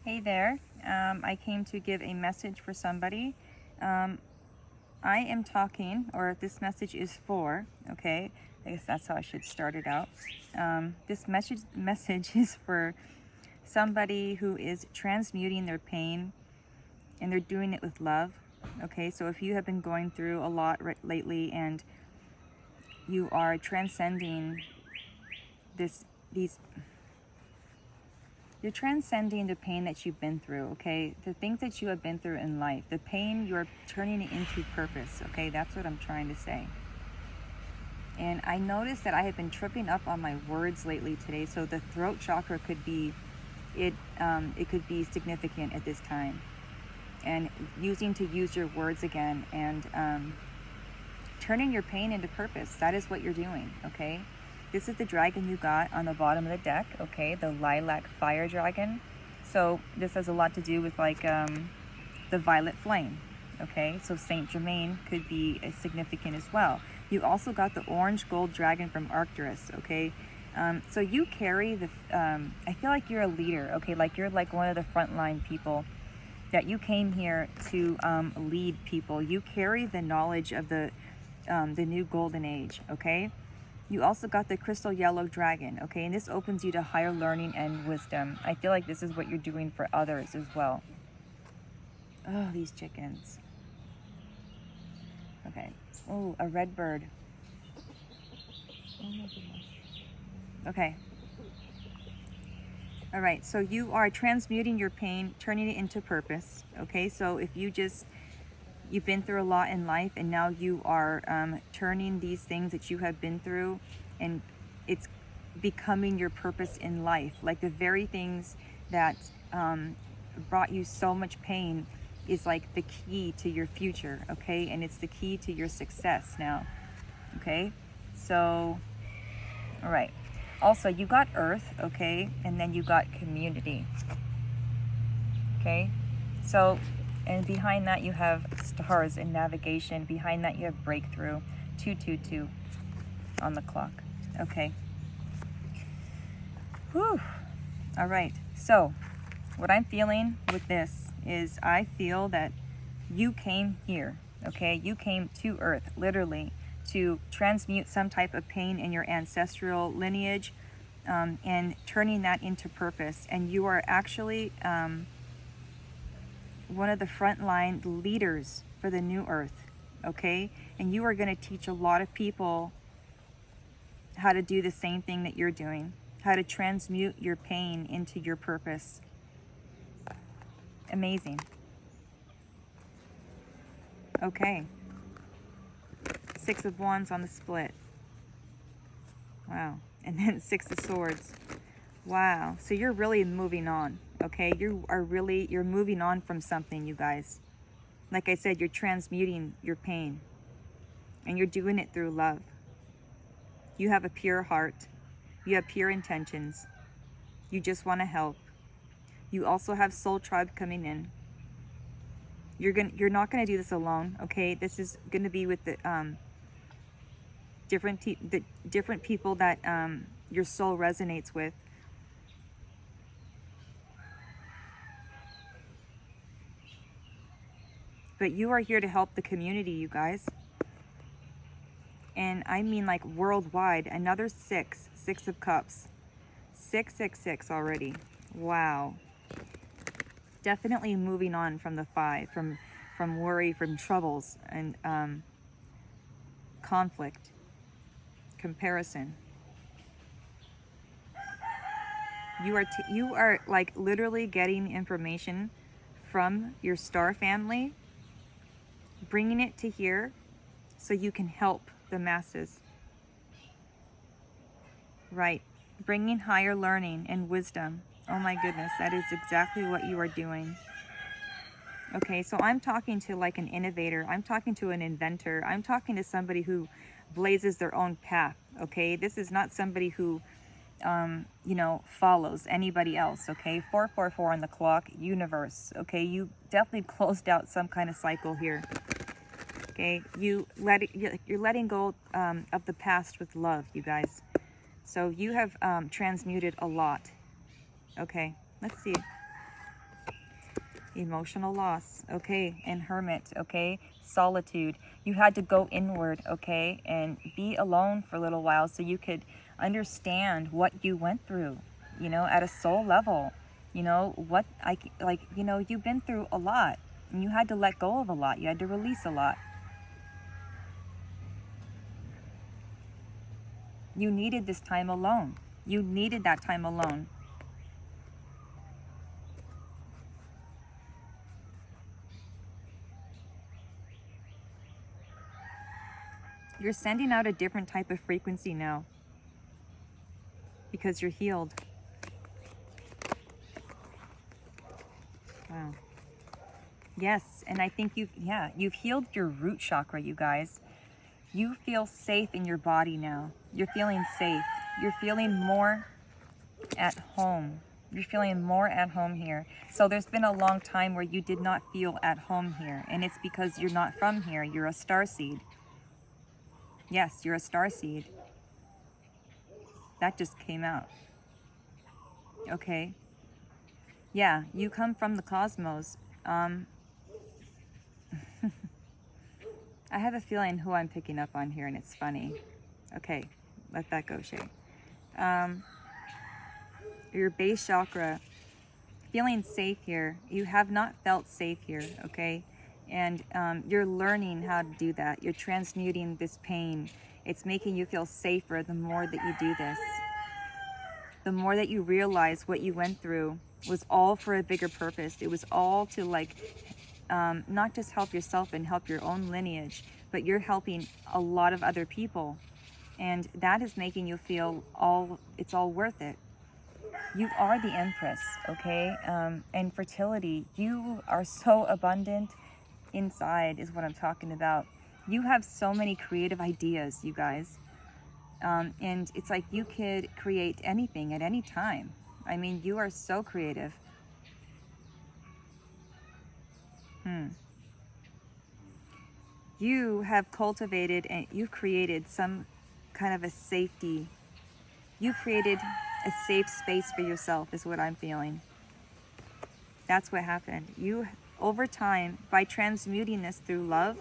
Hey there. I came to give a message for somebody. I am talking, or this message is for, okay? I guess that's how I should start it out. This message is for somebody who is transmuting their pain and they're doing it with love. Okay, so if you have been going through a lot lately and you are transcending these you're transcending the pain that you've been through, okay? The things that you have been through in life, the pain, you're turning it into purpose, okay? That's what I'm trying to say. And I noticed that I have been tripping up on my words lately today, so the throat chakra could be, it could be significant at this time. And use your words again and turning your pain into purpose. That is what you're doing, okay? This is the dragon you got on the bottom of the deck, okay? The lilac fire dragon. So this has a lot to do with like the violet flame, okay? So Saint Germain could be significant as well. You also got the orange gold dragon from Arcturus, okay? So you carry the, I feel like you're a leader, okay? Like you're like one of the frontline people that you came here to lead people. You carry the knowledge of the new golden age, okay? You also got the crystal yellow dragon, okay? And this opens you to higher learning and wisdom. I feel like this is what you're doing for others as well. Oh, these chickens. Okay. Oh, a red bird. Oh my goodness. Okay. All right, so you are transmuting your pain, turning it into purpose, okay? So if you've been through a lot in life and now you are turning these things that you have been through and it's becoming your purpose in life. Like the very things that brought you so much pain is like the key to your future, okay? And it's the key to your success now, okay? So, all right. Also, you got earth, okay? And then you got community, okay? So, and behind that you have stars and navigation. Behind that you have breakthrough, 222 on the clock, okay? Whew. All right, so what I'm feeling with this is I feel that you came here, okay? You came to earth, literally, to transmute some type of pain in your ancestral lineage and turning that into purpose. And you are actually one of the frontline leaders for the new earth, okay? And you are going to teach a lot of people how to do the same thing that you're doing, how to transmute your pain into your purpose. Amazing. Okay. 6 of Wands on the split. Wow. And then 6 of Swords. Wow. So you're really moving on, okay? You're moving on from something, you guys. Like I said, you're transmuting your pain. And you're doing it through love. You have a pure heart. You have pure intentions. You just want to help. You also have Soul Tribe coming in. You're not going to do this alone, okay? This is going to be with the different people that your soul resonates with. But you are here to help the community, you guys. And I mean like worldwide. Another 6 of Cups. 666 already. Wow. Definitely moving on from the 5, from worry, from troubles and conflict, comparison. You are like literally getting information from your star family, bringing it to here so you can help the masses. Right. Bringing higher learning and wisdom. Oh my goodness, that is exactly what you are doing. Okay, so I'm talking to like an innovator. I'm talking to an inventor. I'm talking to somebody who blazes their own path, okay? This is not somebody who, follows anybody else, okay? 444 on the clock, universe, okay? You definitely closed out some kind of cycle here, okay? You're letting go of the past with love, you guys. So you have transmuted a lot. Okay, let's see. Emotional loss, okay, and hermit, okay, solitude. You had to go inward, okay, and be alone for a little while so you could understand what you went through, you know, at a soul level. You know, what I like, you know, you've been through a lot and you had to let go of a lot. You had to release a lot. You needed this time alone. You needed that time alone. You're sending out a different type of frequency now because you're healed. Wow. Yes, and I think you've healed your root chakra, you guys. You feel safe in your body now. You're feeling safe. You're feeling more at home. You're feeling more at home here. So there's been a long time where you did not feel at home here, and it's because you're not from here. You're a starseed. Yes, you're a starseed. That just came out. Okay. Yeah, you come from the cosmos. I have a feeling who I'm picking up on here, and it's funny. Okay, let that go, Shay. Your base chakra, feeling safe here. You have not felt safe here, okay? And you're learning how to do that. You're transmuting this pain. It's making you feel safer the more that you do this. The more that you realize what you went through was all for a bigger purpose. It was all to like, not just help yourself and help your own lineage, but you're helping a lot of other people. And that is making you feel it's all worth it. You are the Empress, okay? And fertility, you are so abundant inside is what I'm talking about. You have so many creative ideas, you guys. And it's like you could create anything at any time. I mean, you are so creative. You have cultivated and you've created some kind of a safety. You've created a safe space for yourself is what I'm feeling. That's what happened. You, over time, by transmuting this through love,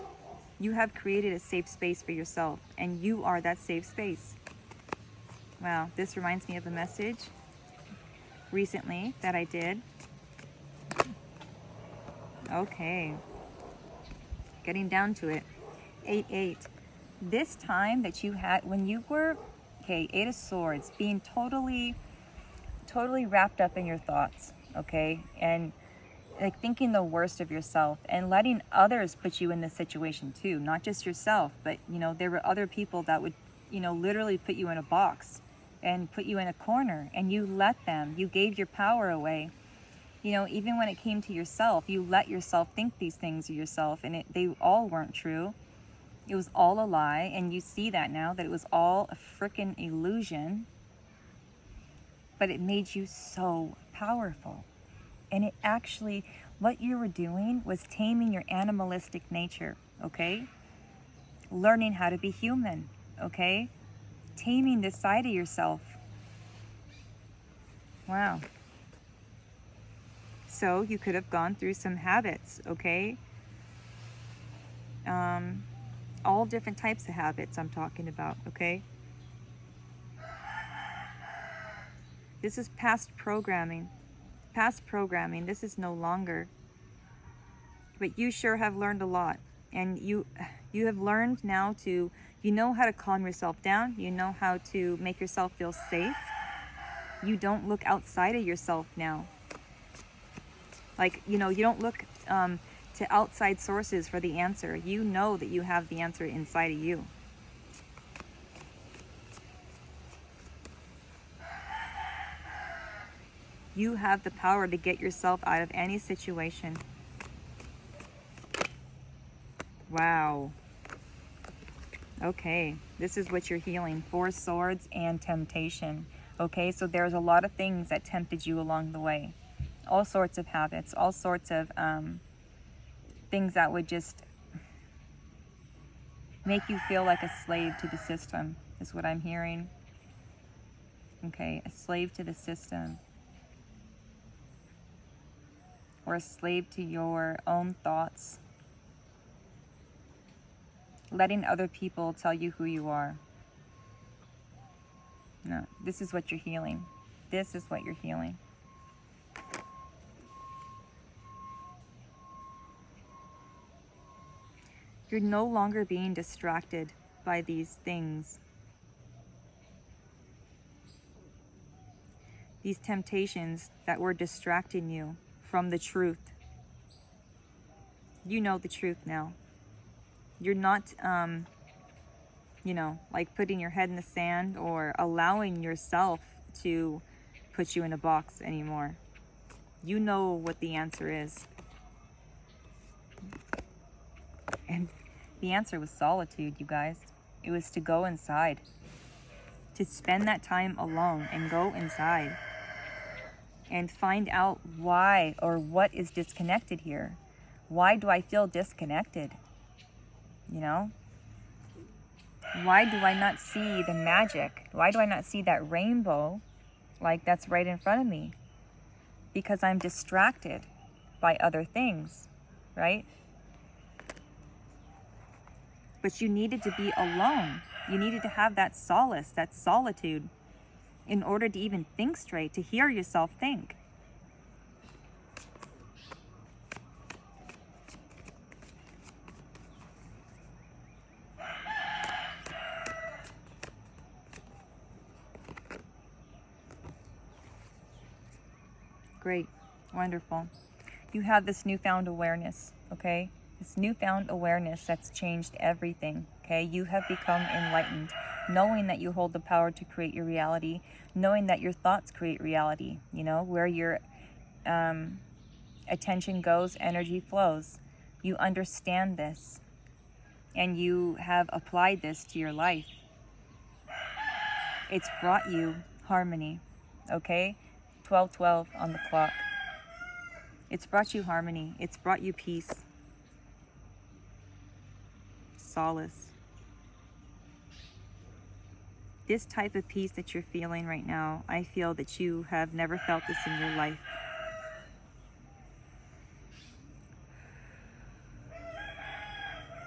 you have created a safe space for yourself, and you are that safe space. Wow, this reminds me of a message recently that I did. Okay, getting down to it. 8-8. This time that you had when you were, okay, 8 of Swords, being totally wrapped up in your thoughts, okay, and like thinking the worst of yourself and letting others put you in this situation too, not just yourself, but you know, there were other people that would, you know, literally put you in a box and put you in a corner, and you let them, you gave your power away. You know, even when it came to yourself, you let yourself think these things of yourself, and they all weren't true. It was all a lie, and you see that now, that it was all a freaking illusion, but it made you so powerful. And it actually, what you were doing was taming your animalistic nature, okay? Learning how to be human, okay? Taming this side of yourself. Wow. So you could have gone through some habits, okay? All different types of habits I'm talking about, okay? This is past programming. Past programming, this is no longer. But you sure have learned a lot. And you have learned now to, you know how to calm yourself down. You know how to make yourself feel safe. You don't look outside of yourself now. Like, you know, you don't look to outside sources for the answer. You know that you have the answer inside of you. You have the power to get yourself out of any situation. Wow. Okay, this is what you're healing. 4 swords and temptation. Okay, so there's a lot of things that tempted you along the way. All sorts of habits, all sorts of things that would just make you feel like a slave to the system, is what I'm hearing. Okay, a slave to the system. or a slave to your own thoughts, letting other people tell you who you are. No, this is what you're healing. This is what you're healing. You're no longer being distracted by these things, these temptations that were distracting you from the truth. You know the truth now. You're not, like putting your head in the sand or allowing yourself to put you in a box anymore. You know what the answer is. And the answer was solitude, you guys. It was to go inside. To spend that time alone and go inside. And find out why or what is disconnected here. Why do I feel disconnected? You know? Why do I not see the magic? Why do I not see that rainbow like that's right in front of me? Because I'm distracted by other things, right? But you needed to be alone. You needed to have that solace, that solitude, in order to even think straight, to hear yourself think. Great. Wonderful. You have this newfound awareness, okay? This newfound awareness that's changed everything, okay? You have become enlightened, knowing that you hold the power to create your reality, knowing that your thoughts create reality, where your attention goes, energy flows. You understand this, and you have applied this to your life. It's brought you harmony, okay? 12:12 on the clock. It's brought you harmony. It's brought you peace, solace. This type of peace that you're feeling right now, I feel that you have never felt this in your life.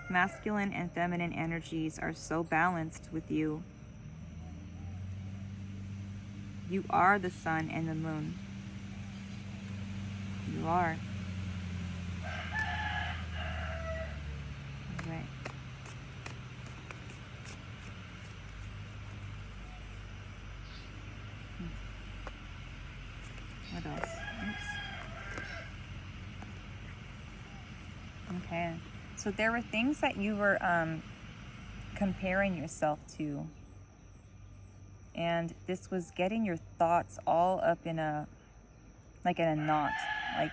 Masculine and feminine energies are so balanced with you. You are the sun and the moon. You are. Right. What else? Oops. Okay. So there were things that you were comparing yourself to. And this was getting your thoughts all up in a knot. Like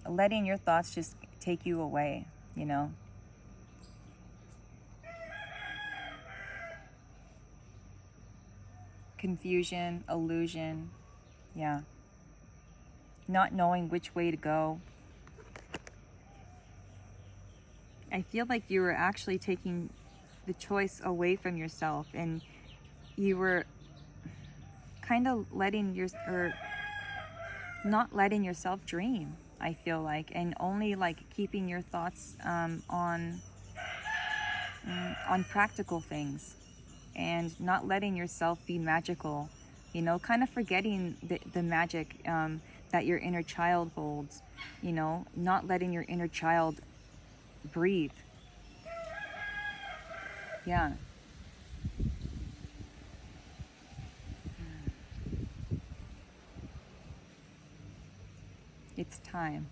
letting your thoughts just take you away, Confusion, illusion, yeah. Not knowing which way to go. I feel like you were actually taking the choice away from yourself, and you were kind of not letting yourself dream, I feel like, and only keeping your thoughts on practical things, and not letting yourself be magical, kind of forgetting the magic that your inner child holds, not letting your inner child breathe. Yeah. It's time.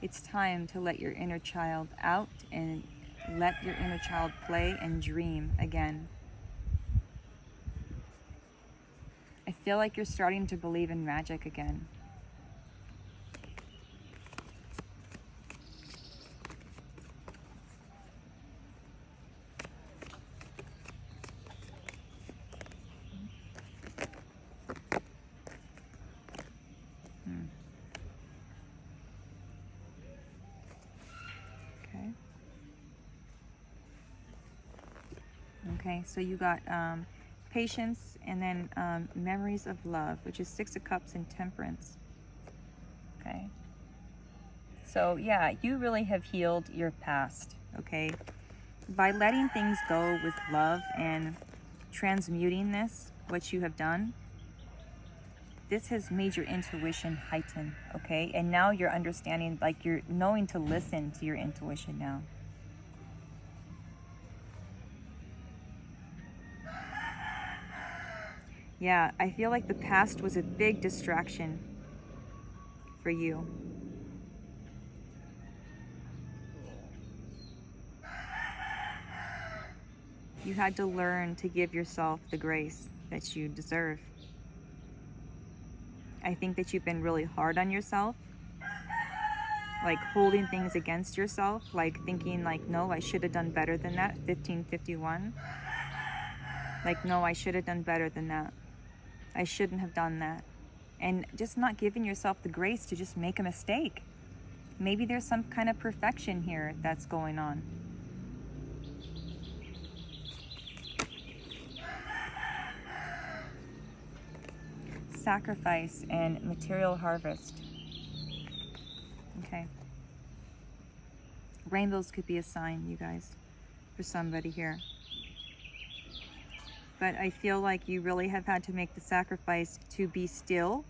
It's time to let your inner child out and let your inner child play and dream again. I feel like you're starting to believe in magic again. Okay, so you got patience, and then memories of love, which is 6 of Cups and Temperance. Okay. So yeah, you really have healed your past, okay? By letting things go with love and transmuting this, what you have done, this has made your intuition heighten, okay? And now you're understanding, like you're knowing to listen to your intuition now. Yeah, I feel like the past was a big distraction for you. You had to learn to give yourself the grace that you deserve. I think that you've been really hard on yourself, like holding things against yourself, like thinking like, no, I should have done better than that, 1551. Like, no, I should have done better than that. I shouldn't have done that. And just not giving yourself the grace to just make a mistake. Maybe there's some kind of perfection here that's going on. Sacrifice and material harvest. Okay. Rainbows could be a sign, you guys, for somebody here. But I feel like you really have had to make the sacrifice to be still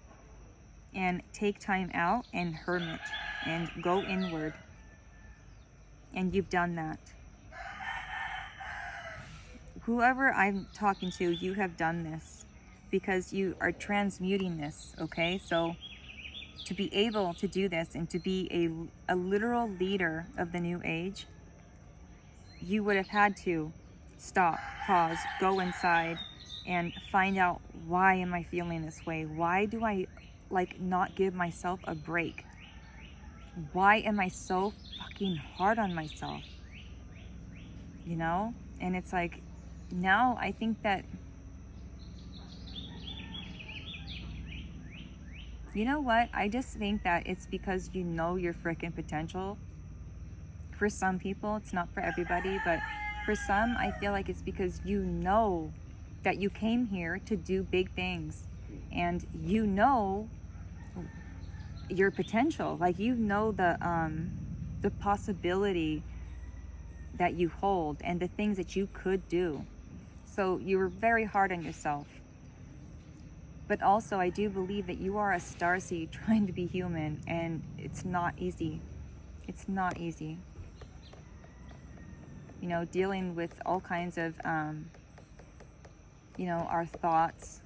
and take time out and hermit and go inward. And you've done that. Whoever I'm talking to, you have done this because you are transmuting this, okay? So to be able to do this and to be a literal leader of the new age, you would have had to stop, pause, go inside and find out, why am I feeling this way? Why do I like not give myself a break? Why am I so fucking hard on myself? You know? And it's like, now I think that, you know what? I just think that it's because you know your freaking potential. For some people, it's not for everybody, but for some, I feel like it's because you know that you came here to do big things and you know your potential. Like, you know the possibility that you hold and the things that you could do. So you were very hard on yourself. But also, I do believe that you are a starseed trying to be human, and it's not easy. It's not easy. You know, dealing with all kinds of, you know, our thoughts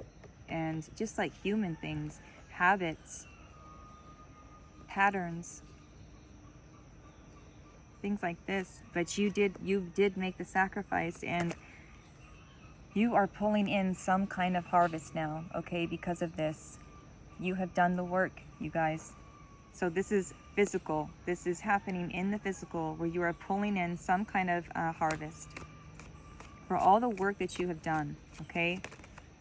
and just like human things, habits, patterns, things like this. But you did make the sacrifice, and you are pulling in some kind of harvest now, okay, because of this. You have done the work, you guys. So this is physical. This is happening in the physical, where you are pulling in some kind of harvest for all the work that you have done, okay?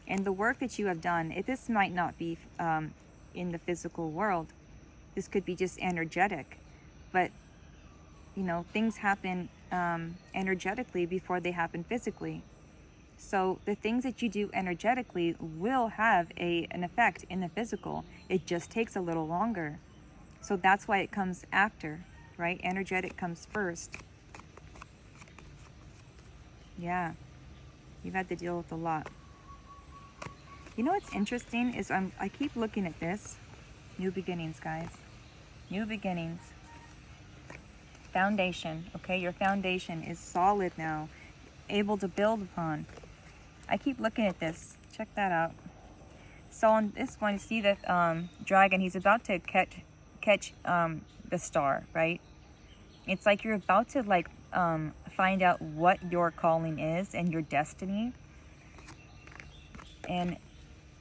And the work that you have done, this might not be in the physical world. This could be just energetic. But, you know, things happen energetically before they happen physically. So the things that you do energetically will have an effect in the physical. It just takes a little longer. So that's why it comes after, right? Energetic comes first. Yeah, you've had to deal with a lot. You know what's interesting is I keep looking at this. New beginnings, guys. New beginnings. Foundation, okay? Your foundation is solid now, able to build upon. I keep looking at this. Check that out. So on this one, you see that dragon, he's about to catch the star, right? It's like you're about to like find out what your calling is and your destiny. And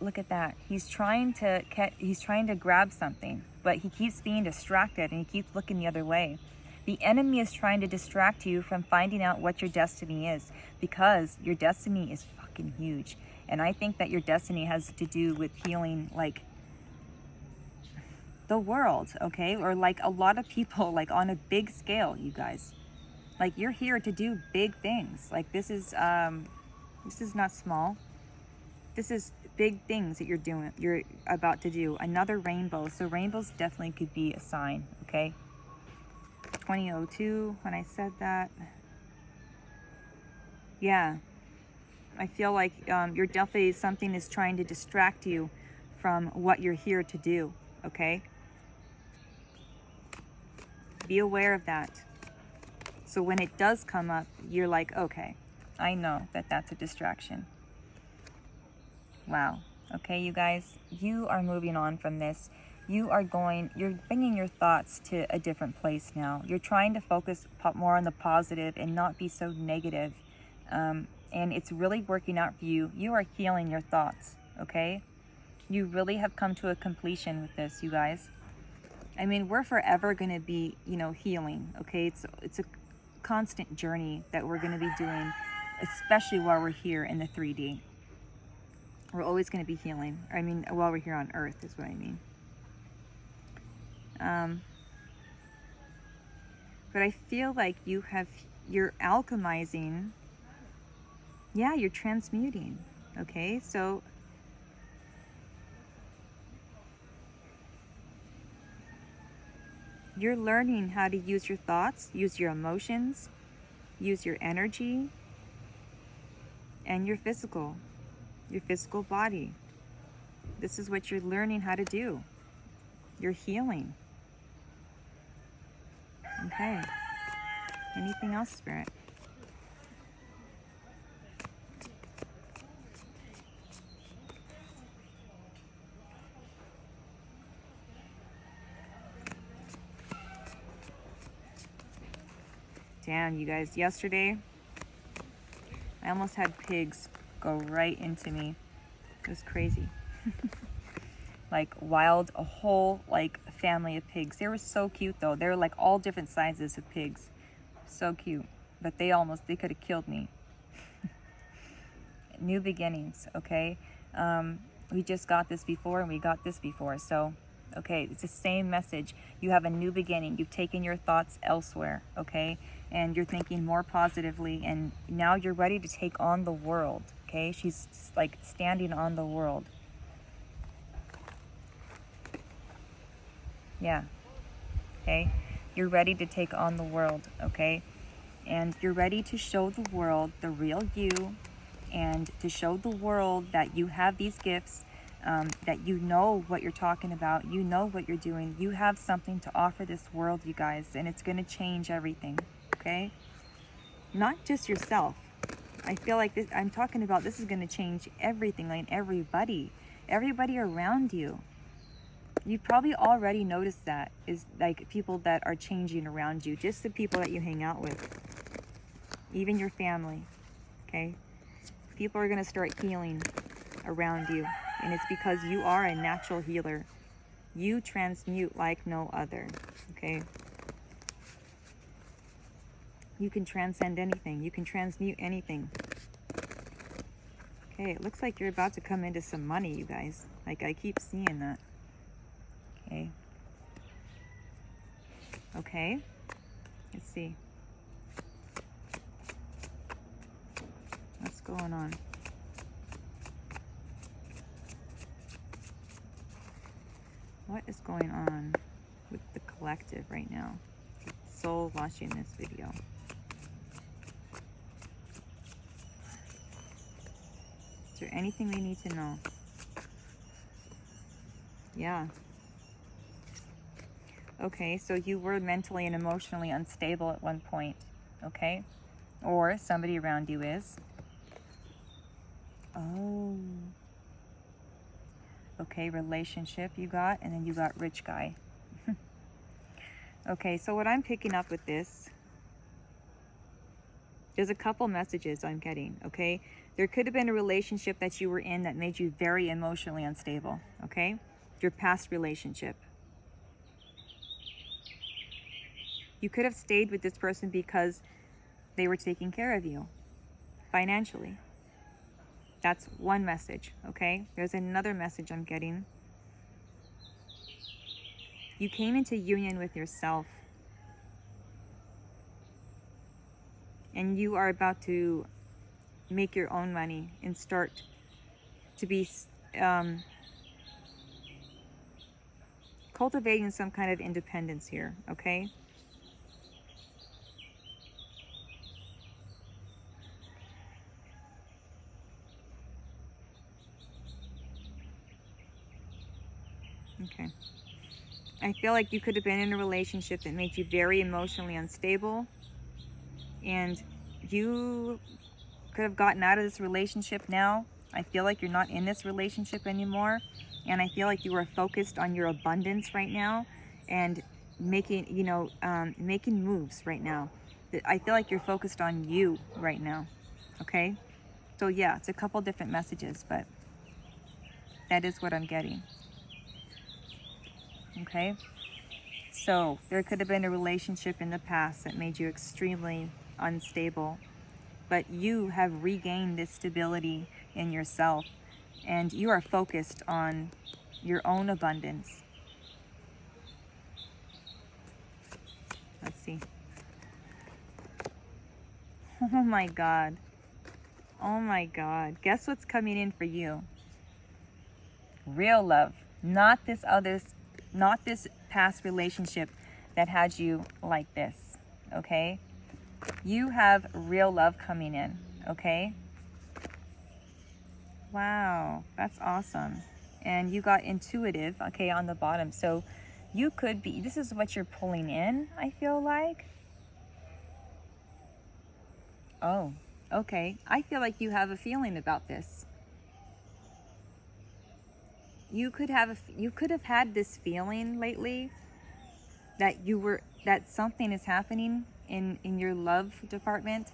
look at that. He's trying to grab something, but he keeps being distracted and he keeps looking the other way. The enemy is trying to distract you from finding out what your destiny is, because your destiny is fucking huge. And I think that your destiny has to do with healing, like, the world, okay? Or like a lot of people, like on a big scale, you guys. Like, you're here to do big things. Like, this is not small. This is big things that you're about to do. Another rainbow. So rainbows definitely could be a sign, okay? 2002, when I said that. Yeah. I feel like you're definitely, something is trying to distract you from what you're here to do, okay? Be aware of that. So when it does come up, you're like, okay, I know that that's a distraction. Wow. Okay, you guys, you are moving on from this. You're bringing your thoughts to a different place now. You're trying to focus more on the positive and not be so negative. And it's really working out for you. You are healing your thoughts, okay? You really have come to a completion with this, you guys. I mean, we're forever going to be, healing, okay? It's a constant journey that we're going to be doing, especially while we're here in the 3D. We're always going to be healing. I mean, while we're here on Earth is what I mean. But I feel like you're alchemizing. Yeah, you're transmuting. Okay, so you're learning how to use your thoughts, use your emotions, use your energy, and your physical body. This is what you're learning how to do. You're healing. Okay. Anything else, Spirit? Damn, you guys, yesterday, I almost had pigs go right into me. It was crazy. Like a whole family of pigs. They were so cute though. They were like all different sizes of pigs. So cute. But they could have killed me. New beginnings, okay? We just got this before and we got this before. So, okay, it's the same message. You have a new beginning. You've taken your thoughts elsewhere, okay? And you're thinking more positively, and now you're ready to take on the world, okay? She's like standing on the world. Yeah. Okay? You're ready to take on the world, okay? And you're ready to show the world the real you, and to show the world that you have these gifts, that you know what you're talking about, you know what you're doing, you have something to offer this world, you guys, and it's going to change everything, okay? Not just yourself. I feel like I'm talking about this is going to change everything, like everybody around you. You probably already noticed that, is like people that are changing around you, just the people that you hang out with, even your family, okay? People are going to start healing around you, and it's because you are a natural healer. You transmute like no other, okay? You can transcend anything. You can transmute anything. Okay, it looks like you're about to come into some money, you guys. Like, I keep seeing that. Okay. Okay. Let's see. What's going on? What is going on with the collective right now? Soul watching this video. Is there anything they need to know? Yeah. Okay, so you were mentally and emotionally unstable at one point, okay? Or somebody around you is. Oh. Okay, relationship you got, and then you got rich guy. Okay, so what I'm picking up with this, there's a couple messages I'm getting, okay? There could have been a relationship that you were in that made you very emotionally unstable, okay? Your past relationship. You could have stayed with this person because they were taking care of you financially. That's one message, okay? There's another message I'm getting. You came into union with yourself, and you are about to make your own money and start to be cultivating some kind of independence here, okay? Okay. I feel like you could have been in a relationship that made you very emotionally unstable, and you could have gotten out of this relationship now. I feel like you're not in this relationship anymore, and I feel like you are focused on your abundance right now and making, making moves right now. I feel like you're focused on you right now, okay? So yeah, it's a couple different messages, but that is what I'm getting, okay? So there could have been a relationship in the past that made you extremely unstable, but you have regained this stability in yourself, and you are focused on your own abundance. Let's see. Oh my God. Oh my God. Guess what's coming in for you? Real love. Not this past relationship that had you like this. Okay? You have real love coming in. Okay? Wow, that's awesome. And you got intuitive, okay, on the bottom. So you could be, this is what you're pulling in, I feel like. Oh, okay. I feel like you have a feeling about this. You could have had this feeling lately that that something is happening in your love department.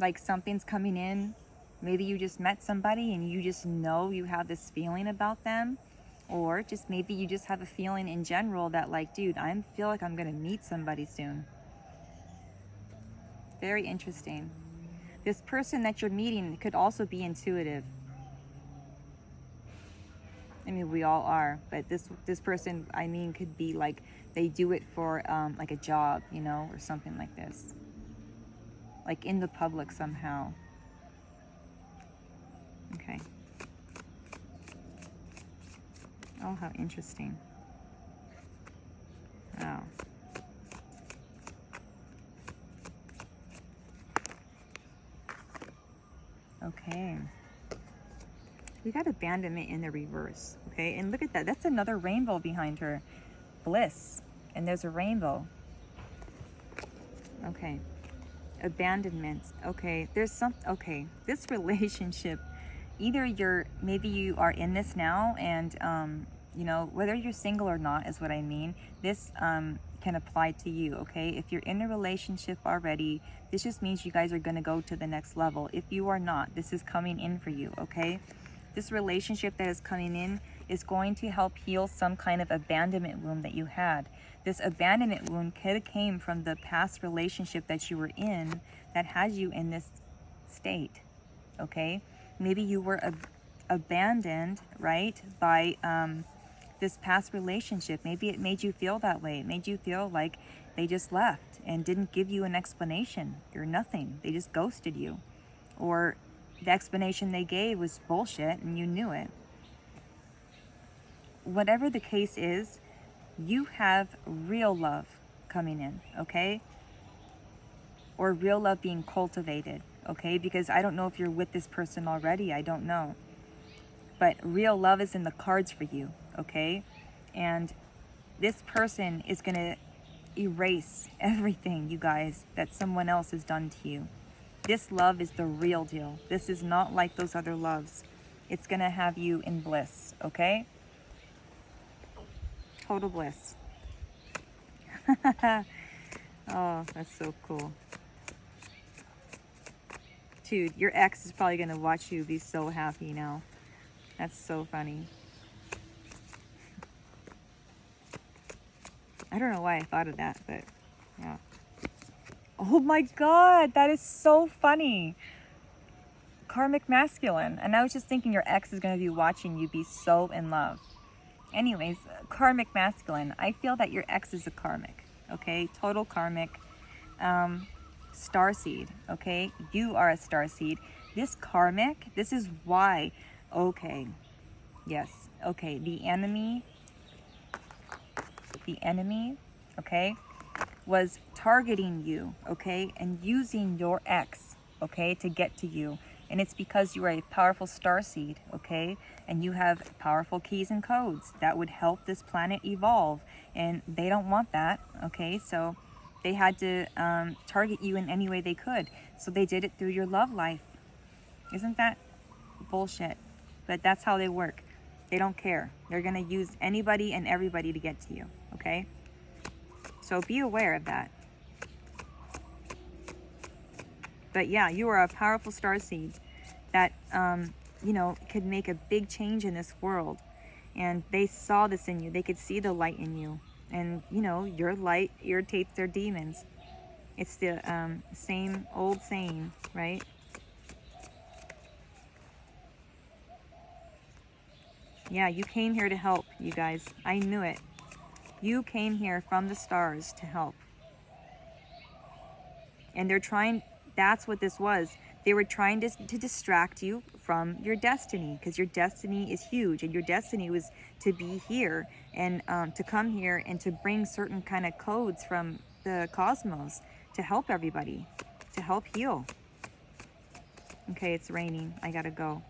Like something's coming in. Maybe you just met somebody and you just know you have this feeling about them. Or just maybe you just have a feeling in general that like, dude, I feel like I'm going to meet somebody soon. Very interesting. This person that you're meeting could also be intuitive. I mean, we all are, but this person, I mean, could be like, they do it for like a job, or something like this. Like in the public somehow. Okay. Oh, how interesting. Wow. Okay. We got abandonment in the reverse. Okay. And look at that. That's another rainbow behind her. Bliss. And there's a rainbow. Okay. Abandonment. Okay. Okay. This relationship, maybe you are in this now, and, whether you're single or not is what I mean. This, can apply to you, okay? If you're in a relationship already, this just means you guys are going to go to the next level. If you are not, this is coming in for you, okay? This relationship that is coming in is going to help heal some kind of abandonment wound that you had. This abandonment wound could have came from the past relationship that you were in that had you in this state, okay? Maybe you were abandoned, right, by this past relationship. Maybe it made you feel that way. It made you feel like they just left and didn't give you an explanation. You're nothing. They just ghosted you. Or the explanation they gave was bullshit and you knew it. Whatever the case is, you have real love coming in, okay? Or real love being cultivated, okay? Because I don't know if you're with this person already. I don't know. But real love is in the cards for you, okay? And this person is going to erase everything, you guys, that someone else has done to you. This love is the real deal. This is not like those other loves. It's going to have you in bliss, okay? Total bliss. Oh, that's so cool. Dude, your ex is probably going to watch you be so happy now. That's so funny. I don't know why I thought of that, but yeah. Oh my God, that is so funny. Karmic masculine. And I was just thinking your ex is going to be watching you be so in love. Anyways, karmic masculine. I feel that your ex is a karmic, okay? Total karmic. Starseed, okay? You are a starseed. This karmic, this is why Okay. Yes. Okay. The enemy, okay, was targeting you, okay, and using your ex, okay, to get to you. And it's because you are a powerful star seed, okay, and you have powerful keys and codes that would help this planet evolve. And they don't want that, okay, so they had to target you in any way they could. So they did it through your love life. Isn't that bullshit? But that's how they work. They don't care. They're going to use anybody and everybody to get to you, okay? So be aware of that. But yeah, you are a powerful star seed that, you know, could make a big change in this world. And they saw this in you. They could see the light in you. And, you know, your light irritates their demons. It's the same old saying, right? Yeah, you came here to help, you guys. I knew it. You came here from the stars to help. And they're trying, that's what this was. They were trying to distract you from your destiny, because your destiny is huge, and your destiny was to be here and to come here and to bring certain kind of codes from the cosmos to help everybody, to help heal. Okay, it's raining. I gotta go.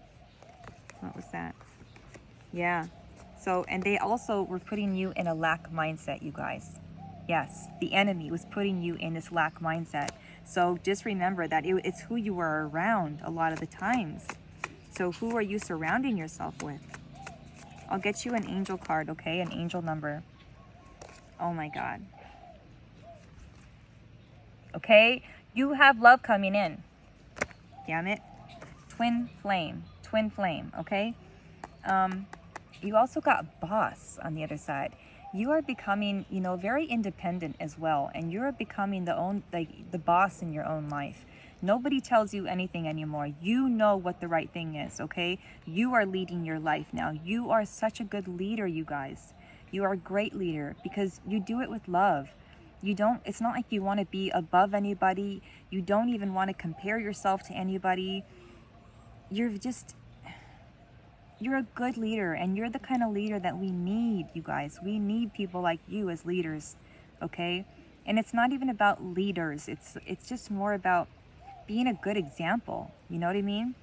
What was that? Yeah. So, and they also were putting you in a lack mindset, you guys. Yes, the enemy was putting you in this lack mindset. So just remember that it's who you are around a lot of the times. So who are you surrounding yourself with? I'll get you an angel card, okay? An angel number. Oh my God. Okay? You have love coming in. Damn it. Twin flame, okay? You also got boss on the other side. You are becoming, you know, very independent as well, and you're becoming the boss in your own life. Nobody tells you anything anymore. You know what the right thing is, okay? You are leading your life now. You are such a good leader, you guys. You are a great leader because you do it with love. You don't, it's not like you want to be above anybody. You don't even want to compare yourself to anybody. You're a good leader, and you're the kind of leader that we need, you guys. We need people like you as leaders, okay? And it's not even about leaders. It's just more about being a good example. You know what I mean?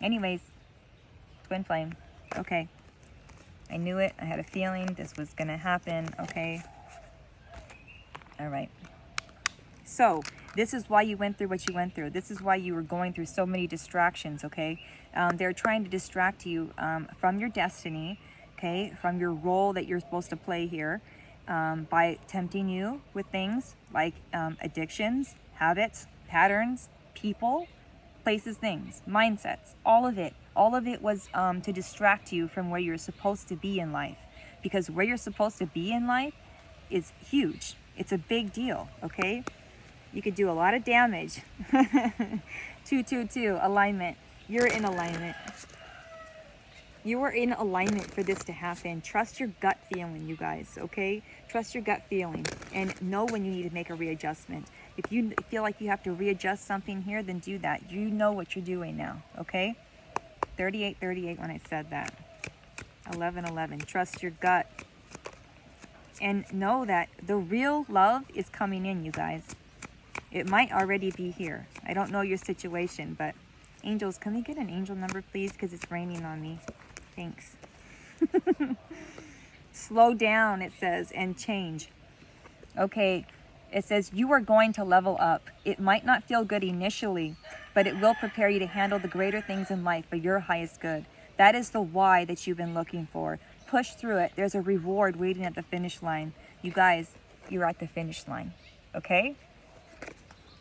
Anyways, twin flame. Okay. I knew it. I had a feeling this was going to happen, okay? All right. So this is why you went through what you went through. This is why you were going through so many distractions, okay? They're trying to distract you from your destiny, okay? From your role that you're supposed to play here by tempting you with things like addictions, habits, patterns, people, places, things, mindsets, all of it. All of it was to distract you from where you're supposed to be in life. Because where you're supposed to be in life is huge. It's a big deal, okay? You could do a lot of damage. 222, alignment. You're in alignment. You are in alignment for this to happen. Trust your gut feeling, you guys, okay? Trust your gut feeling and know when you need to make a readjustment. If you feel like you have to readjust something here, then do that. You know what you're doing now, okay? 3838 when I said that. 1111, trust your gut. And know that the real love is coming in, you guys. It might already be here. I don't know your situation, but angels, can we get an angel number, please? Because it's raining on me. Thanks. Slow down, it says, and change. Okay, it says you are going to level up. It might not feel good initially, but it will prepare you to handle the greater things in life for your highest good. That is the why that you've been looking for. Push through it. There's a reward waiting at the finish line. You guys, you're at the finish line, okay?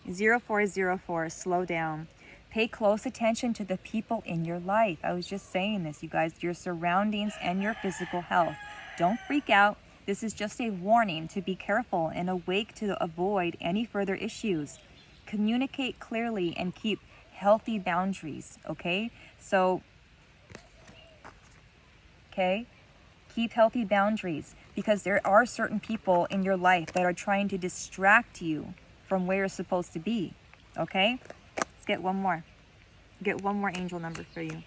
0404, slow down. Pay close attention to the people in your life. I was just saying this, you guys, your surroundings and your physical health. Don't freak out. This is just a warning to be careful and awake to avoid any further issues. Communicate clearly and keep healthy boundaries, okay? So, okay? Keep healthy boundaries because there are certain people in your life that are trying to distract you from where you're supposed to be, okay? Let's get one more. Get one more angel number for you.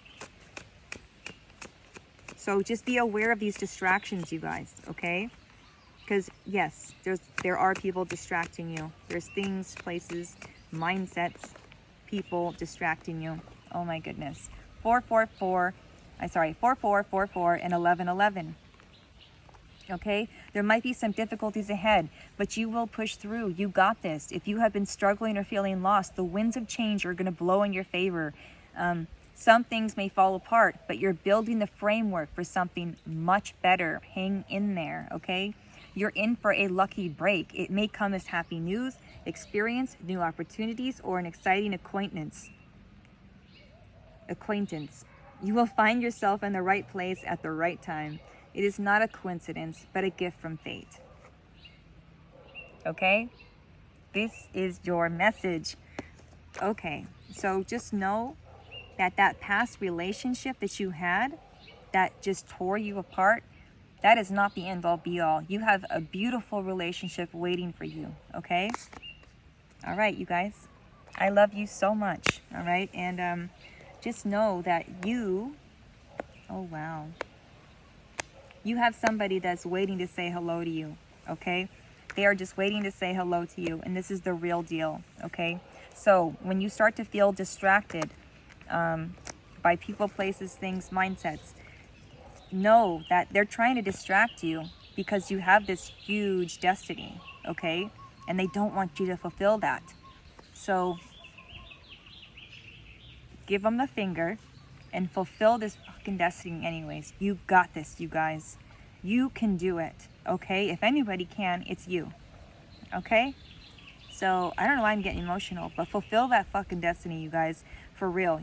So just be aware of these distractions, you guys, okay? Because yes, there are people distracting you. There's things, places, mindsets, people distracting you. Oh my goodness. 4444 and 1111. Okay, there might be some difficulties ahead, but you will push through. You got this. If you have been struggling or feeling lost, the winds of change are going to blow in your favor. Some things may fall apart, but you're building the framework for something much better. Hang in there, okay? You're in for a lucky break. It may come as happy news, experience, new opportunities, or an exciting acquaintance. You will find yourself in the right place at the right time. It is not a coincidence, but a gift from fate. Okay? This is your message. Okay, so just know that past relationship that you had that just tore you apart, that is not the end all be all. You have a beautiful relationship waiting for you, okay? All right, you guys. I love you so much, all right? And just know that oh wow. You have somebody that's waiting to say hello to you, okay? They are just waiting to say hello to you, and this is the real deal, okay? So when you start to feel distracted by people, places, things, mindsets, know that they're trying to distract you because you have this huge destiny, okay? And they don't want you to fulfill that. So give them the finger and fulfill this fucking destiny anyways. You got this, you guys. You can do it, okay? If anybody can, it's you, okay? So I don't know why I'm getting emotional, but fulfill that fucking destiny, you guys. For real.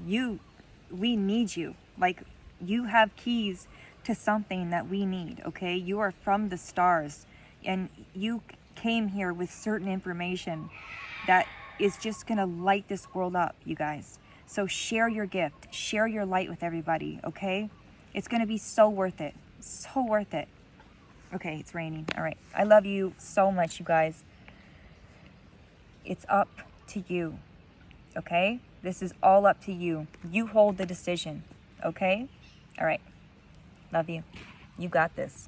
We need you. Like, you have keys to something that we need, okay? You are from the stars, and you came here with certain information that is just gonna light this world up, you guys. So share your gift, share your light with everybody, okay? It's gonna be so worth it, so worth it. Okay, it's raining. All right, I love you so much, you guys. It's up to you, okay? This is all up to you. You hold the decision, okay? All right, love you. You got this.